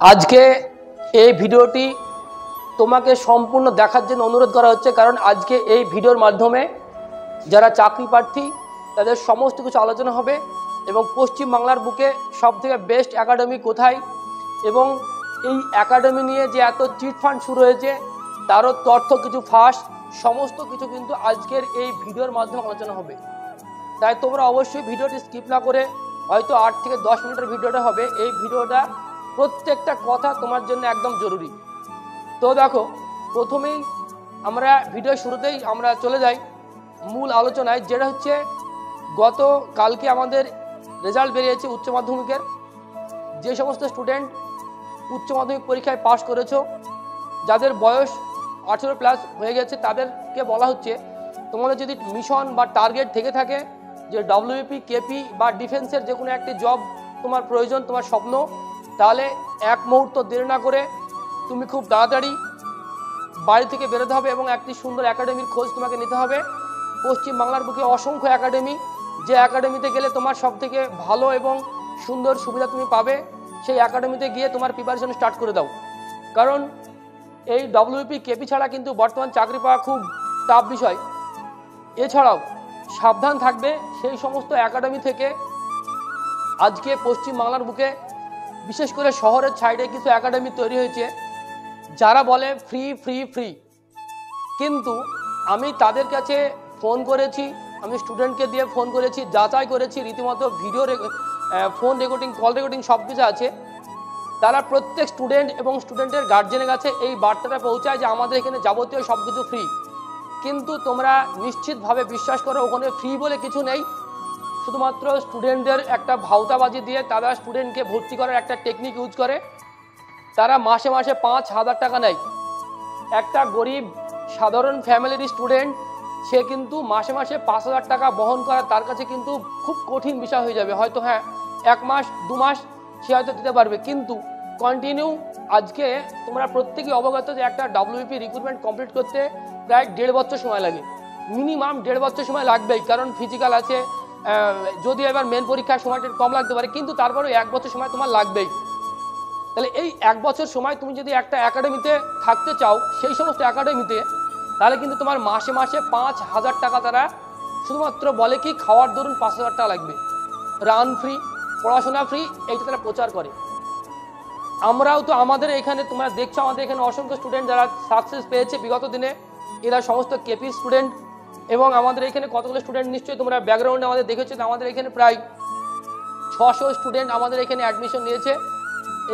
আজকে এই ভিডিওটি তোমাকে সম্পূর্ণ দেখার জন্য অনুরোধ করা হচ্ছে, কারণ আজকে এই ভিডিওর মাধ্যমে যারা চাকরি প্রার্থী তাদের সমস্ত কিছু আলোচনা হবে এবং পশ্চিমবাংলার বুকে সবথেকে বেস্ট একাডেমি কোথায় এবং এই একাডেমি নিয়ে যে এত চিটফান্ড শুরু হয়েছে তারও তথ্য কিছু ফাঁস সমস্ত কিছু কিন্তু আজকের এই ভিডিওর মাধ্যমে আলোচনা হবে। তাই তোমরা অবশ্যই ভিডিওটি স্কিপ না করে, হয়তো 8 থেকে 10 মিনিটের ভিডিওটা হবে, এই ভিডিওটা প্রত্যেকটা কথা তোমার জন্য একদম জরুরি। তো দেখো, প্রথমেই আমরা ভিডিও শুরুতেই আমরা চলে যাই মূল আলোচনায়, যেটা হচ্ছে গত কালকে আমাদের রেজাল্ট বেরিয়েছে উচ্চ মাধ্যমিকের। যে সমস্ত স্টুডেন্ট উচ্চ মাধ্যমিক পরীক্ষায় পাশ করেছো, যাদের বয়স 18+ হয়ে গেছে, তাদেরকে বলা হচ্ছে তোমাদের যদি মিশন বা টার্গেট থেকে থাকে যে WBP, KP বা ডিফেন্সের যে কোনো একটি জব তোমার প্রয়োজন, তোমার স্বপ্ন, তাহলে এক মুহূর্ত দেরি না করে তুমি খুব তাড়াতাড়ি বাড়ি থেকে বেরোতে হবে এবং একটি সুন্দর একাডেমির খোঁজ তোমাকে নিতে হবে। পশ্চিমবাংলার বুকে অসংখ্য একাডেমি, যে একাডেমিতে গেলে তোমার সবথেকে ভালো এবং সুন্দর সুবিধা তুমি পাবে, সেই একাডেমিতে গিয়ে তোমার প্রিপারেশন স্টার্ট করে দাও। কারণ এই WBP, KP ছাড়া কিন্তু বর্তমান চাকরি পাওয়া খুব টাফ বিষয়। এছাড়াও সাবধান থাকবে সেই সমস্ত একাডেমি থেকে। আজকে পশ্চিমবাংলার বুকে বিশেষ করে শহরের সাইডে কিছু একাডেমি তৈরি হয়েছে যারা বলে ফ্রি ফ্রি ফ্রি, কিন্তু আমি তাদের কাছে ফোন করেছি, আমি স্টুডেন্টকে দিয়ে ফোন করেছি, যাচাই করেছি, রীতিমতো video phone recording, call recording সব কিছু আছে। তারা প্রত্যেক স্টুডেন্ট এবং স্টুডেন্টের গার্জেনের কাছে এই বার্তাটা পৌঁছায় যে আমাদের এখানে যাবতীয় সব কিছু ফ্রি। কিন্তু তোমরা নিশ্চিতভাবে বিশ্বাস করো, ওখানে ফ্রি বলে কিছু নেই। শুধুমাত্র স্টুডেন্টদের একটা ভাওতাবাজি দিয়ে তারা স্টুডেন্টকে ভর্তি করার একটা টেকনিক ইউজ করে। তারা মাসে মাসে 5,000 টাকা নেয়। একটা গরিব সাধারণ ফ্যামিলির স্টুডেন্ট, সে কিন্তু মাসে মাসে 5,000 টাকা বহন করা তার কাছে কিন্তু খুব কঠিন বিষয় হয়ে যাবে। হয়তো হ্যাঁ 1 মাস 2 মাস সে হয়তো দিতে পারবে, কিন্তু কন্টিনিউ আজকে তোমরা প্রত্যেকেই অবগত যে একটা WBP রিক্রুটমেন্ট কমপ্লিট করতে প্রায় 1.5 বছর সময় লাগে, মিনিমাম 1.5 বছর সময় লাগবেই। কারণ ফিজিক্যাল আছে, যদি এবার মেন পরীক্ষার সময়টা কম লাগতে পারে, কিন্তু তারপরেও 1 বছর সময় তোমার লাগবেই। তাহলে এই 1 বছর সময় তুমি যদি একটা একাডেমিতে থাকতে চাও, সেই সমস্ত একাডেমিতে, তাহলে কিন্তু তোমার মাসে মাসে 5,000 টাকা তারা শুধুমাত্র বলে কি খাওয়ার দরুন 5,000 টাকা লাগবে, রান ফ্রি, পড়াশোনা ফ্রি, এইটা তারা প্রচার করে। আমরাও তো আমাদের এখানে তোমরা দেখছো, আমাদের এখানে অসংখ্য স্টুডেন্ট যারা সাকসেস পেয়েছে বিগত দিনে, এরা সমস্ত KP স্টুডেন্ট। এবং আমাদের এখানে কতগুলো স্টুডেন্ট নিশ্চয়ই তোমরা ব্যাকগ্রাউন্ডে আমাদের দেখেছো, আমাদের এখানে প্রায় 600 স্টুডেন্ট আমাদের এখানে অ্যাডমিশন নিয়েছে।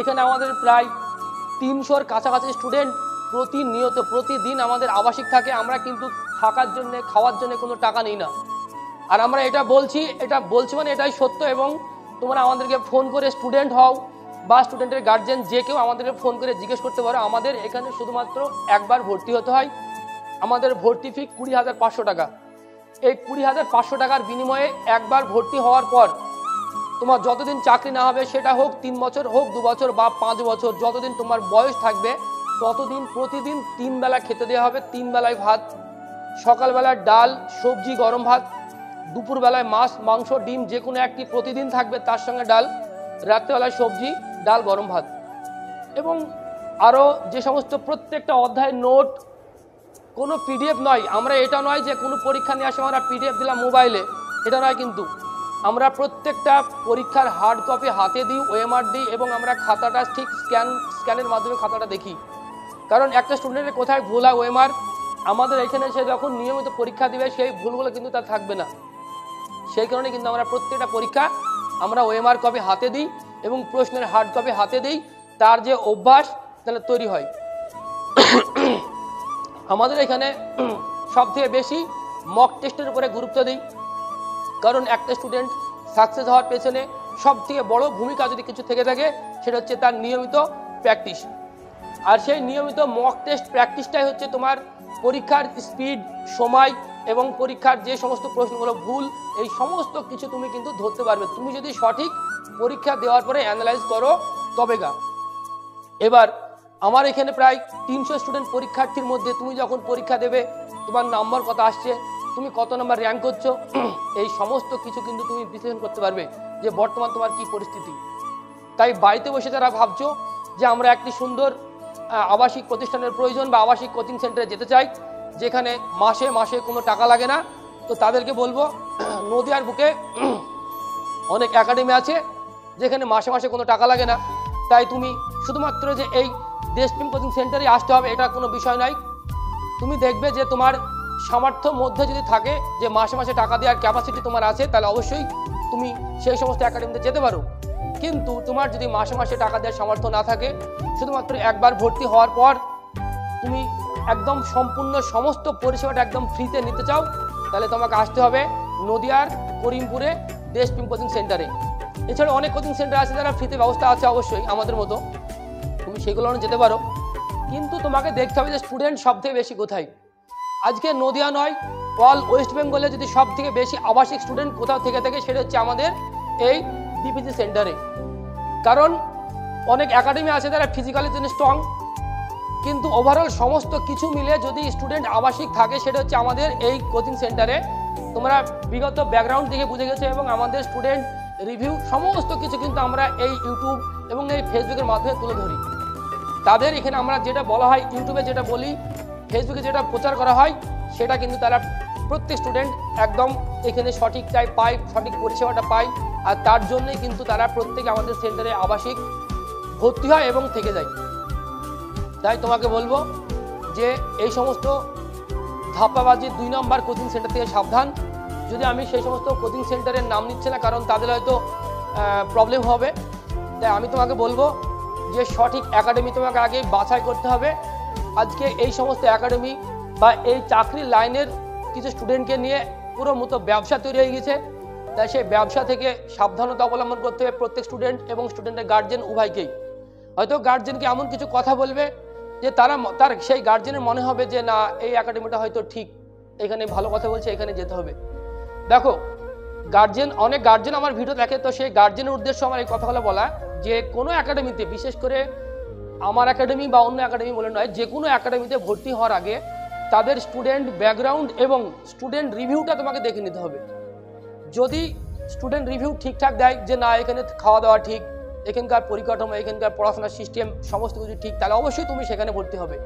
এখানে আমাদের প্রায় 300-র কাছাকাছি স্টুডেন্ট প্রতিনিয়ত প্রতিদিন আমাদের আবাসিক থাকে। আমরা কিন্তু থাকার জন্যে, খাওয়ার জন্য কোনো টাকা নিই না। আর আমরা এটা বলছি মানে এটাই সত্য। এবং তোমরা আমাদেরকে ফোন করে, স্টুডেন্ট হও বা স্টুডেন্টের গার্জেন যে কেউ, আমাদেরকে ফোন করে জিজ্ঞেস করতে পারো। আমাদের এখানে শুধুমাত্র একবার ভর্তি হতে হয়। আমাদের ভর্তি ফি 20,500 টাকা। এই 20,500 টাকার বিনিময়ে একবার ভর্তি হওয়ার পর তোমার যতদিন চাকরি না হবে, সেটা হোক 3 বছর, হোক 2 বছর বা 5 বছর, যতদিন তোমার বয়স থাকবে ততদিন প্রতিদিন 3 বেলা খেতে দেওয়া হবে। 3 বেলায় ভাত, সকালবেলায় ডাল, সবজি, গরম ভাত, দুপুরবেলায় মাছ, মাংস, ডিম যে কোনো একটি প্রতিদিন থাকবে, তার সঙ্গে ডাল, রাত্রেবেলায় সবজি, ডাল, গরম ভাত। এবং আরও যে সমস্ত প্রত্যেকটা অধ্যায়ের নোট, কোনো PDF নয়। আমরা এটা নয় যে কোনো পরীক্ষা নিয়ে আসে আমরা PDF দিলাম মোবাইলে, এটা নয়। কিন্তু আমরা প্রত্যেকটা পরীক্ষার হার্ড কপি হাতে দিই, OMR দিই, এবং আমরা খাতাটা ঠিক স্ক্যানের মাধ্যমে খাতাটা দেখি। কারণ একটা স্টুডেন্টের কোথায় ভুল হয় OMR, আমাদের এখানে সে যখন নিয়মিত পরীক্ষা দিবে সেই ভুলগুলো কিন্তু তার থাকবে না। সেই কারণে কিন্তু আমরা প্রত্যেকটা পরীক্ষা আমরা OMR কপি হাতে দিই এবং প্রশ্নের হার্ড কপি হাতে দিই। তার যে অভ্যাস তাহলে তৈরি হয়। আমাদের এখানে সবথেকে বেশি মক টেস্টের উপরে গুরুত্ব দিই, কারণ একটা স্টুডেন্ট সাকসেস হওয়ার পেছনে সবথেকে বড় ভূমিকা যদি কিছু থেকে থাকে, সেটা হচ্ছে তার নিয়মিত প্র্যাকটিস। আর সেই নিয়মিত মক টেস্ট প্র্যাকটিসটাই হচ্ছে তোমার পরীক্ষার স্পিড, সময় এবং পরীক্ষার যে সমস্ত প্রশ্নগুলো ভুল, এই সমস্ত কিছু তুমি কিন্তু ধরতে পারবে তুমি যদি সঠিক পরীক্ষা দেওয়ার পরে অ্যানালাইজ করো তবে গা। এবার আমার এখানে প্রায় 300 স্টুডেন্ট পরীক্ষার্থীর মধ্যে তুমি যখন পরীক্ষা দেবে, তোমার নাম্বার কত আসছে, তুমি কত নাম্বার র্যাঙ্ক করছো, এই সমস্ত কিছু কিন্তু তুমি বিশ্লেষণ করতে পারবে যে বর্তমান তোমার কি পরিস্থিতি। তাই বাড়িতে বসে যারা ভাবছো যে আমরা একটি সুন্দর আবাসিক প্রতিষ্ঠানের প্রয়োজন বা আবাসিক কোচিং সেন্টারে যেতে চাই যেখানে মাসে মাসে কোনো টাকা লাগে না, তো তাদেরকে বলবো নদিয়ার বুকে অনেক একাডেমি আছে যেখানে মাসে মাসে কোনো টাকা লাগে না। তাই তুমি শুধুমাত্র যে এই দেশপ্রেম কোচিং সেন্টারে আসতে হবে এটা কোনো বিষয় নয়। তুমি দেখবে যে তোমার সামর্থ্য মধ্যে যদি থাকে যে মাসে মাসে টাকা দেওয়ার ক্যাপাসিটি তোমার আছে, তাহলে অবশ্যই তুমি সেই সমস্ত একাডেমিতে যেতে পারো। কিন্তু তোমার যদি মাসে মাসে টাকা দেওয়ার সামর্থ্য না থাকে, শুধুমাত্র একবার ভর্তি হওয়ার পর তুমি একদম সম্পূর্ণ সমস্ত পরিষেবাটা একদম ফ্রিতে নিতে চাও, তাহলে তোমাকে আসতে হবে নদিয়ার করিমপুরে দেশপ্রেম কোচিং সেন্টারে। এছাড়া অনেক কোচিং সেন্টার আছে যারা ফ্রিতে ব্যবস্থা আছে অবশ্যই আমাদের মতো, তুমি সেগুলো যেতে পারো। কিন্তু তোমাকে দেখতে হবে যে স্টুডেন্ট সব থেকে বেশি কোথায়। আজকে নদিয়া নয়, অল ওয়েস্ট বেঙ্গলে যদি সব থেকে বেশি আবাসিক স্টুডেন্ট কোথাও থেকে থাকে সেটা হচ্ছে আমাদের এই ডিপিজি সেন্টারে। কারণ অনেক একাডেমি আছে যারা ফিজিক্যালের জন্য স্ট্রং, কিন্তু ওভারঅল সমস্ত কিছু মিলে যদি স্টুডেন্ট আবাসিক থাকে সেটা হচ্ছে আমাদের এই কোচিং সেন্টারে। তোমরা বিগত ব্যাকগ্রাউন্ড থেকে বুঝে গেছো এবং আমাদের স্টুডেন্ট রিভিউ সমস্ত কিছু কিন্তু আমরা এই ইউটিউব এবং এই ফেসবুকের মাধ্যমে তুলে ধরি। তাদের এখানে আমরা যেটা বলা হয়, ইউটিউবে যেটা বলি, ফেসবুকে যেটা প্রচার করা হয়, সেটা কিন্তু তারা প্রত্যেক স্টুডেন্ট একদম এখানে সঠিকটাই পায়, সঠিক পরিষেবাটা পায়। আর তার জন্যই কিন্তু তারা প্রত্যেকে আমাদের সেন্টারে আবাসিক ভর্তি হয় এবং থেকে যায়। তাই তোমাকে বলবো যে এই সমস্ত ধাপ্পাবাজি 2 নম্বর কোচিং সেন্টার থেকে সাবধান। যদি আমি সেই সমস্ত কোচিং সেন্টারের নাম নিচ্ছি না, কারণ তাদের হয়তো প্রবলেম হবে। তাই আমি তোমাকে বলবো যে সঠিক একাডেমি তোমাকে আগে বাছাই করতে হবে। আজকে এই সমস্ত একাডেমি বা এই চাকরির লাইনের কিছু স্টুডেন্টকে নিয়ে পুরো মতো ব্যবসা তৈরি হয়ে গেছে। তাই সেই ব্যবসা থেকে সাবধানতা অবলম্বন করতে হবে প্রত্যেক স্টুডেন্ট এবং স্টুডেন্টের গার্জেন উভয়কেই। হয়তো গার্জেনকে এমন কিছু কথা বলবে যে তার সেই গার্জেনের মনে হবে যে না, এই একাডেমিটা হয়তো ঠিক, এখানে ভালো কথা বলছে, এখানে যেতে হবে। দেখো অনেক গার্জেন আমার ভিডিও দেখে, তো সেই গার্জেনের উদ্দেশ্য আমার এই কথাগুলো বলা যে কোনো একাডেমিতে, বিশেষ করে আমার একাডেমি বা অন্য একাডেমি বলে নয়, যে কোনো একাডেমিতে ভর্তি হওয়ার আগে তাদের স্টুডেন্ট ব্যাকগ্রাউন্ড এবং স্টুডেন্ট রিভিউটা তোমাকে দেখে নিতে হবে। যদি স্টুডেন্ট রিভিউ ঠিকঠাক দেয় যে না, এখানে খাওয়া দাওয়া ঠিক, এখানকার পরিকাঠামো, এখানকার পড়াশোনার সিস্টেম সমস্ত কিছু ঠিক, তাহলে অবশ্যই তুমি সেখানে ভর্তি হবে।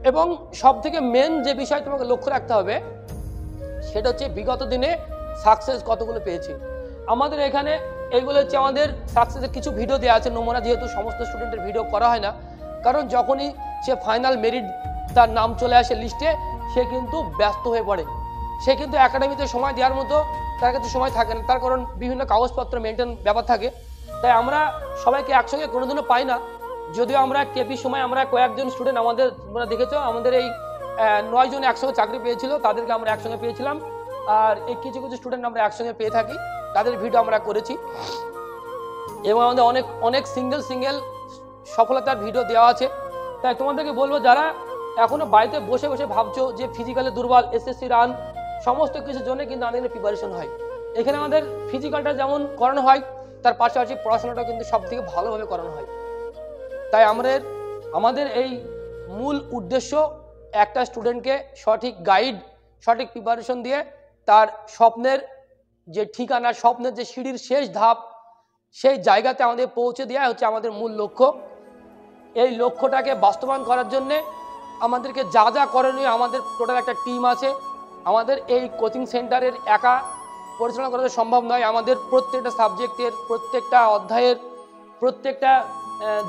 এবং সব থেকে মেন যে বিষয় তোমাকে লক্ষ্য রাখতে হবে সেটা হচ্ছে বিগত দিনে সাকসেস কতগুলো পেয়েছে। আমাদের এখানে এইগুলো হচ্ছে আমাদের সাকসেসের কিছু ভিডিও দেওয়া আছে নমুনা, যেহেতু সমস্ত স্টুডেন্টের ভিডিও করা হয় না, কারণ যখনই সে ফাইনাল মেরিট তার নাম চলে আসে লিস্টে, সে কিন্তু ব্যস্ত হয়ে পড়ে। সে কিন্তু একাডেমিতে সময় দেওয়ার মতো তার কাছে সময় থাকে না, তার কারণ বিভিন্ন কাগজপত্র মেনটেন ব্যাপার থাকে। তাই আমরা সবাইকে একসঙ্গে কোনোদিনও পাই না। যদিও আমরা কেপি সময় আমরা কয়েকজন স্টুডেন্ট আমাদের, তোমরা দেখেছো আমাদের এই 9 জন একসঙ্গে চাকরি পেয়েছিল, তাদেরকে আমরা একসঙ্গে পেয়েছিলাম। আর এই কিছু কিছু স্টুডেন্ট আমরা একসঙ্গে পেয়ে থাকি, তাদের ভিডিও আমরা করেছি এবং আমাদের অনেক সিঙ্গেল সফলতার ভিডিও দেওয়া আছে। তাই তোমাদেরকে বলবো যারা এখনো বাড়িতে বসে বসে ভাবছো যে ফিজিক্যালে দুর্বল, এসএসসি রান, সমস্ত কিছুর জন্য কিন্তু আমাদের প্রিপারেশন হয়। এখানে আমাদের ফিজিক্যালটা যেমন করানো হয়, তার পাশাপাশি পড়াশোনাটা কিন্তু সব থেকে ভালোভাবে করানো হয়। তাই আমাদের এই মূল উদ্দেশ্য একটা স্টুডেন্টকে সঠিক গাইড, সঠিক প্রিপারেশন দিয়ে তার স্বপ্নের যে ঠিকানা, স্বপ্নের যে সিঁড়ির শেষ ধাপ, সেই জায়গাতে আমাদের পৌঁছে দেওয়া হচ্ছে আমাদের মূল লক্ষ্য। এই লক্ষ্যটাকে বাস্তবায়ন করার জন্যে আমাদেরকে যা যা করণীয়, আমাদের টোটাল একটা টিম আছে। আমাদের এই কোচিং সেন্টারের একা পরিচালনা করা সম্ভব নয়। আমাদের প্রত্যেকটা সাবজেক্টের, প্রত্যেকটা অধ্যায়ের, প্রত্যেকটা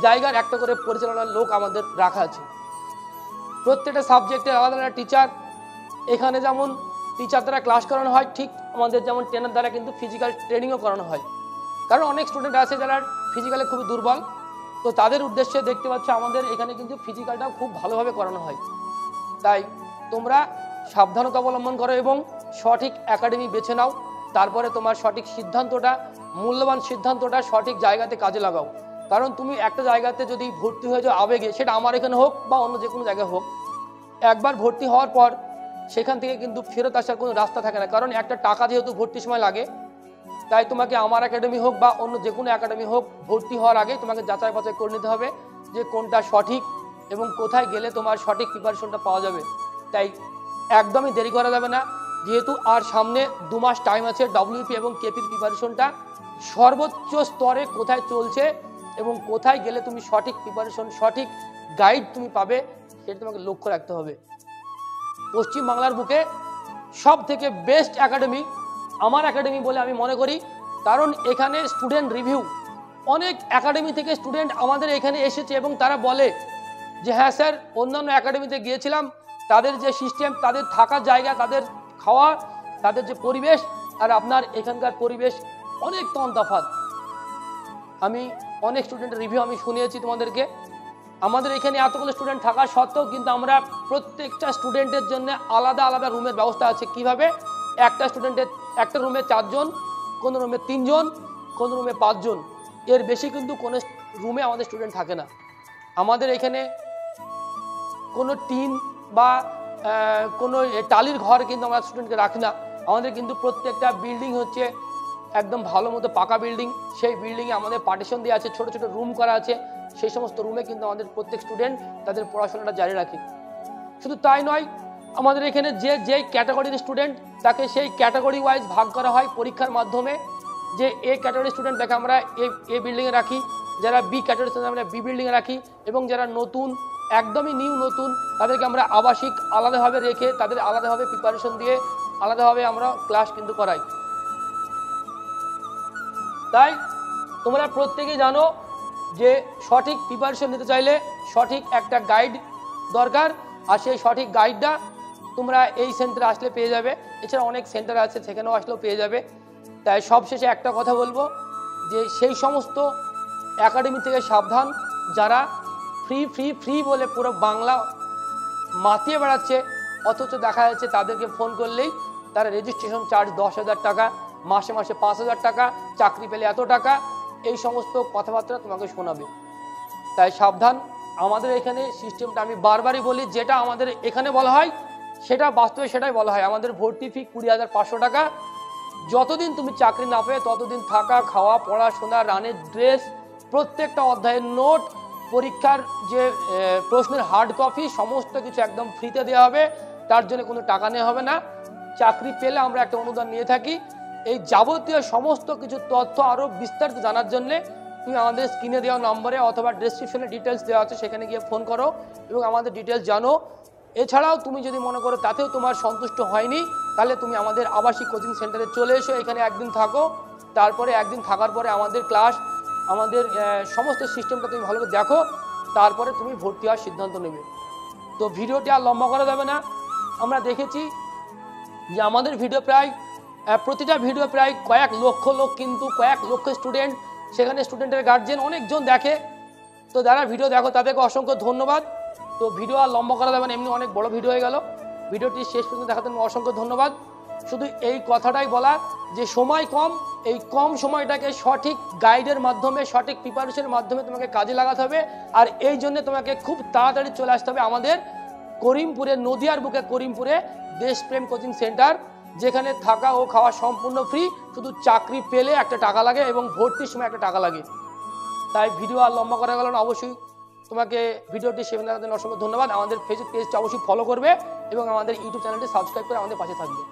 জায়গার একটা করে পরিচালনার লোক আমাদের রাখা আছে। প্রত্যেকটা সাবজেক্টের আলাদা আলাদা টিচার। এখানে যেমন টিচার দ্বারা ক্লাস করানো হয়, ঠিক আমাদের যেমন ট্রেনার দ্বারা কিন্তু ফিজিক্যাল ট্রেনিংও করানো হয়। কারণ অনেক স্টুডেন্ট আছে যারা ফিজিক্যালে খুবই দুর্বল, তো তাদের উদ্দেশ্যে দেখতে পাচ্ছ আমাদের এখানে কিন্তু ফিজিক্যালটাও খুব ভালোভাবে করানো হয়। তাই তোমরা সাবধানতা অবলম্বন করো এবং সঠিক একাডেমি বেছে নাও। তারপরে তোমার সঠিক সিদ্ধান্তটা, মূল্যবান সিদ্ধান্তটা সঠিক জায়গাতে কাজে লাগাও। কারণ তুমি একটা জায়গাতে যদি ভর্তি হয়ে যাও আবেগে, সেটা আমার এখানে হোক বা অন্য যে কোনো জায়গায় হোক, একবার ভর্তি হওয়ার পর সেখান থেকে কিন্তু ফেরত আসার কোনো রাস্তা থাকে না। কারণ একটা টাকা যেহেতু ভর্তির সময় লাগে, তাই তোমাকে আমার একাডেমি হোক বা অন্য যে কোনো একাডেমি হোক, ভর্তি হওয়ার আগে তোমাকে যাচাই বাছাই করে নিতে হবে যে কোনটা সঠিক এবং কোথায় গেলে তোমার সঠিক প্রিপারেশনটা পাওয়া যাবে। তাই একদমই দেরি করা যাবে না, যেহেতু আর সামনে 2 মাস টাইম আছে। ডব্লিউপি এবং কেপির প্রিপারেশনটা সর্বোচ্চ স্তরে কোথায় চলছে এবং কোথায় গেলে তুমি সঠিক প্রিপারেশন, সঠিক গাইড তুমি পাবে, সেটা তোমাকে লক্ষ্য রাখতে হবে। পশ্চিমবাংলার বুকে সব থেকে বেস্ট একাডেমি আমার একাডেমি বলে আমি মনে করি, কারণ এখানে স্টুডেন্ট রিভিউ, অনেক একাডেমি থেকে স্টুডেন্ট আমাদের এখানে এসেছে এবং তারা বলে যে হ্যাঁ স্যার, অন্যান্য একাডেমিতে গিয়েছিলাম, তাদের যে সিস্টেম, তাদের থাকার জায়গা, তাদের খাওয়া, তাদের যে পরিবেশ আর আপনার এখানকার পরিবেশ অনেক তফাৎ। আমি অনেক স্টুডেন্টের রিভিউ আমি শুনিয়েছি তোমাদেরকে। আমাদের এখানে এতগুলো স্টুডেন্ট থাকা সত্ত্বেও কিন্তু আমরা প্রত্যেকটা স্টুডেন্টের জন্য আলাদা আলাদা রুমের ব্যবস্থা আছে। কিভাবে? একটা স্টুডেন্টের একটা রুমে 4 জন, কোনো রুমে 3 জন, কোনো রুমে 5 জন, এর বেশি কিন্তু কোনো রুমে আমাদের স্টুডেন্ট থাকে না। আমাদের এখানে কোনো টিন বা কোনো টালির ঘর কিন্তু আমরা স্টুডেন্টকে রাখি না। আমাদের কিন্তু প্রত্যেকটা বিল্ডিং হচ্ছে একদম ভালো মতো পাকা বিল্ডিং। সেই বিল্ডিংয়ে আমাদের পার্টিশন দিয়ে আছে, ছোট ছোট রুম করা আছে। সেই সমস্ত রুমে কিন্তু আমাদের প্রত্যেক স্টুডেন্ট তাদের পড়াশোনাটা জারি রাখে। শুধু তাই নয়, আমাদের এখানে যে ক্যাটাগরির স্টুডেন্ট তাকে সেই ক্যাটাগরি ওয়াইজ ভাগ করা হয় পরীক্ষার মাধ্যমে, যে এ ক্যাটাগরির স্টুডেন্ট তাকে আমরা এ বিল্ডিংয়ে রাখি, যারা বি ক্যাটাগরির স্টুডেন্ট আমরা বি বিল্ডিংয়ে রাখি, এবং যারা নতুন, একদমই নিউ নতুন, তাদেরকে আমরা আবাসিক আলাদাভাবে রেখে তাদের আলাদাভাবে প্রিপারেশন দিয়ে আলাদাভাবে আমরা ক্লাস কিন্তু করাই। তাই তোমরা প্রত্যেকেই জানো যে সঠিক প্রিপারেশন নিতে চাইলে সঠিক একটা গাইড দরকার, আর সেই সঠিক গাইডটা তোমরা এই সেন্টারে আসলে পেয়ে যাবে। এছাড়া অনেক সেন্টার আছে, সেখানেও আসলেও পেয়ে যাবে। তাই সবশেষে একটা কথা বলবো যে সেই সমস্ত একাডেমি থেকে সাবধান যারা ফ্রি ফ্রি ফ্রি বলে পুরো বাংলা মাতিয়ে বেড়াচ্ছে, অথচ দেখা যাচ্ছে তাদেরকে ফোন করলেই তারা রেজিস্ট্রেশন চার্জ 10,000 টাকা, মাসে মাসে 5,000 টাকা, চাকরি পেলে এত টাকা, এই সমস্ত কথাবার্তা তোমাকে শোনাবে। তাই সাবধান। আমাদের এখানে সিস্টেমটা আমি বারবারই বলি, যেটা আমাদের এখানে বলা হয় সেটা বাস্তবে সেটাই বলা হয়। আমাদের ভর্তি ফি 20,500 টাকা। যতদিন তুমি চাকরি না পেয়ে ততদিন থাকা, খাওয়া, পড়াশোনা, রানের ড্রেস, প্রত্যেকটা অধ্যায়ের নোট, পরীক্ষার যে প্রশ্নের হার্ড কপি, সমস্ত কিছু একদম ফ্রিতে দেওয়া হবে। তার জন্য কোনো টাকা নেওয়া হবে না। চাকরি পেলে আমরা একটা অনুদান নিয়ে থাকি। এই যাবতীয় সমস্ত কিছু তথ্য আরও বিস্তারিত জানার জন্যে তুমি আমাদের স্ক্রিনে দেওয়া নম্বরে অথবা ডেসক্রিপশনে ডিটেলস দেওয়া আছে, সেখানে গিয়ে ফোন করো এবং আমাদের ডিটেলস জানো। এছাড়াও তুমি যদি মনে করো তাতেও তোমার সন্তুষ্ট হয়নি, তাহলে তুমি আমাদের আবাসিক কোচিং সেন্টারে চলে এসো, এখানে একদিন থাকো। তারপরে একদিন থাকার পরে আমাদের ক্লাস, আমাদের সমস্ত সিস্টেমটা তুমি ভালোভাবে দেখো, তারপরে তুমি ভর্তি হওয়ার সিদ্ধান্ত নেবে। তো ভিডিওটি আর লম্বা করা যাবে না। আমরা দেখেছি যে আমাদের ভিডিও প্রায় প্রতিটা ভিডিও প্রায় কয়েক লক্ষ লোক, কিন্তু কয়েক লক্ষ স্টুডেন্ট, সেখানে স্টুডেন্টের গার্জেন অনেকজন দেখে। তো যারা ভিডিও দেখো তাদেরকে অসংখ্য ধন্যবাদ। তো ভিডিও আর লম্বা করা যাবে না, এমনি অনেক বড় ভিডিও হয়ে গেল। ভিডিওটি শেষ পর্যন্ত দেখার জন্য অসংখ্য ধন্যবাদ। শুধু এই কথাটাই বলা যে সময় কম, এই কম সময়টাকে সঠিক গাইডের মাধ্যমে, সঠিক প্রিপারেশনের মাধ্যমে তোমাকে কাজে লাগাতে হবে। আর এই জন্য তোমাকে খুব তাড়াতাড়ি চলে আসতে হবে আমাদের করিমপুরে, নদিয়ার বুকে করিমপুরে দেশপ্রেম কোচিং সেন্টার, যেখানে থাকা ও খাওয়া সম্পূর্ণ ফ্রি। শুধু চাকরি পেলে একটা টাকা লাগে এবং ভর্তির সময় একটা টাকা লাগে। তাই ভিডিও আর লম্বা করা গেল না। অবশ্যই তোমাকে ভিডিওটি শেয়ার করার জন্য অসংখ্য ধন্যবাদ। আমাদের ফেসবুক পেজটা অবশ্যই ফলো করবে এবং আমাদের ইউটিউব চ্যানেলটি সাবস্ক্রাইব করে আমাদের পাশে থাকবে।